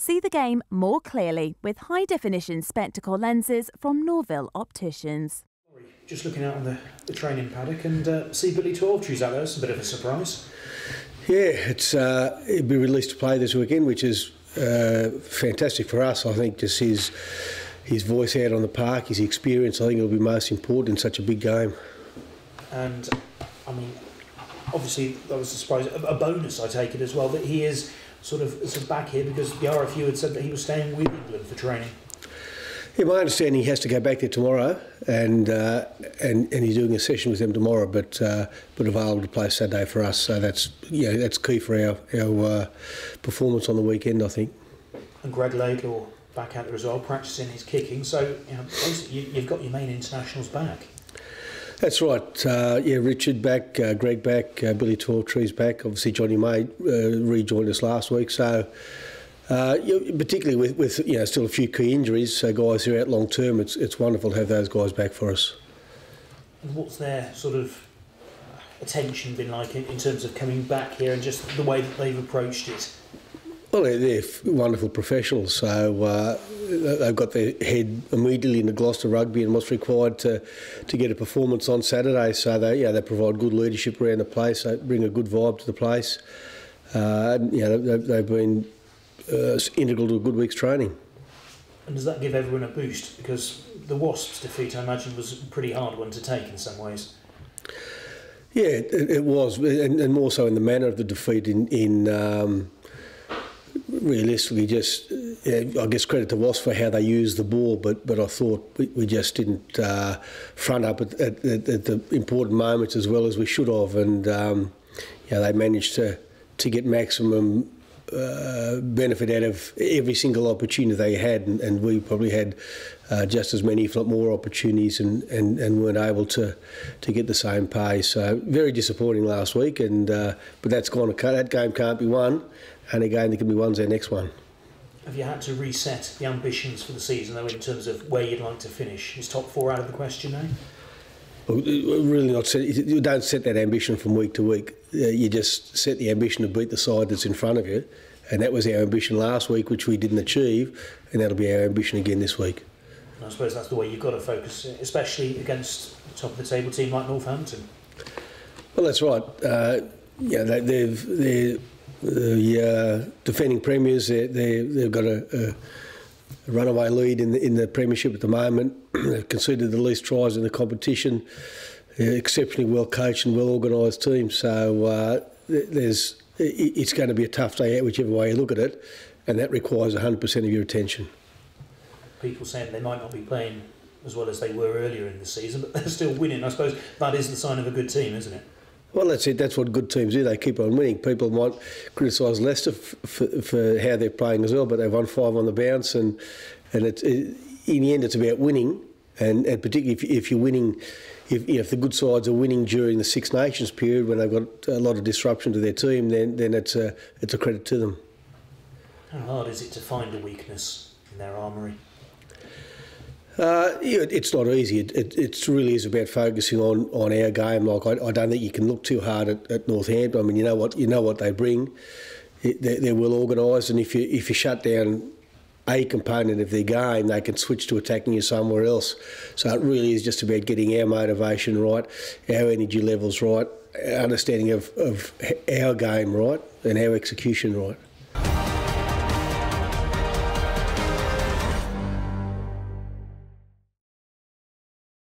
See the game more clearly with high-definition spectacle lenses from Norville Opticians. Just looking out on the training paddock and see Billy Twelvetree's out there. It's a bit of a surprise. Yeah, he'll be released to play this weekend, which is fantastic for us. I think just his voice out on the park, his experience, I think it'll be most important in such a big game. And, I mean, obviously that was, I suppose, a bonus, I take it as well, that he is sort of back here because the RFU had said that he was staying with England for training. Yeah, my understanding he has to go back there tomorrow, and he's doing a session with them tomorrow, but available to play Saturday for us. So that's key for our performance on the weekend, I think. And Greg Laidlaw back out there as well, practising his kicking. So basically you've got your main internationals back. That's right. Richard back, Greg back, Billy Twelvetree's back. Obviously Johnny May rejoined us last week. So. Particularly with still a few key injuries, so guys who are out long term, it's wonderful to have those guys back for us. And what's their sort of attention been like in terms of coming back here and just the way that they've approached it? Well, they're wonderful professionals, so they've got their head immediately into Gloucester rugby and what's required to get a performance on Saturday. So they provide good leadership around the place, they bring a good vibe to the place. They've been integral to a good week's training. And does that give everyone a boost? Because the Wasps' defeat, I imagine, was a pretty hard one to take in some ways. Yeah, it was, and more so in the manner of the defeat. In realistically, just I guess credit to Wasps for how they used the ball, but I thought we just didn't front up at the important moments as well as we should have, and they managed to get maximum benefit out of every single opportunity they had, and we probably had just as many, if not more, opportunities, and weren't able to get the same pay. So very disappointing last week, but that's gone. That game can't be won, and a game that can be won's our next one. Have you had to reset the ambitions for the season though, in terms of where you'd like to finish? Is top four out of the question now? Well, really not. You don't set that ambition from week to week. You just set the ambition to beat the side that's in front of you, and that was our ambition last week, which we didn't achieve, and that'll be our ambition again this week. And I suppose that's the way you've got to focus, especially against a top of the table team like Northampton. Well, that's right. They're defending premiers. They've got a runaway lead in the Premiership at the moment. They've conceded the least tries in the competition. Exceptionally well coached and well organised team. So it's going to be a tough day out whichever way you look at it, and that requires 100% of your attention. People saying they might not be playing as well as they were earlier in the season, but they're still winning. I suppose that is the sign of a good team, isn't it? Well, that's it. That's what good teams do. They keep on winning. People might criticise Leicester for how they're playing as well, but they've won 5 on the bounce, and in the end, it's about winning. And particularly if you're winning, if the good sides are winning during the Six Nations period when they've got a lot of disruption to their team, then it's a credit to them. How hard is it to find a weakness in their armoury? It's not easy. It really is about focusing on our game. Like I don't think you can look too hard at Northampton. I mean, you know what they bring. They're well organised, and if you shut down a component of their game, they can switch to attacking you somewhere else. So it really is just about getting our motivation right, our energy levels right, our understanding of our game right, and our execution right.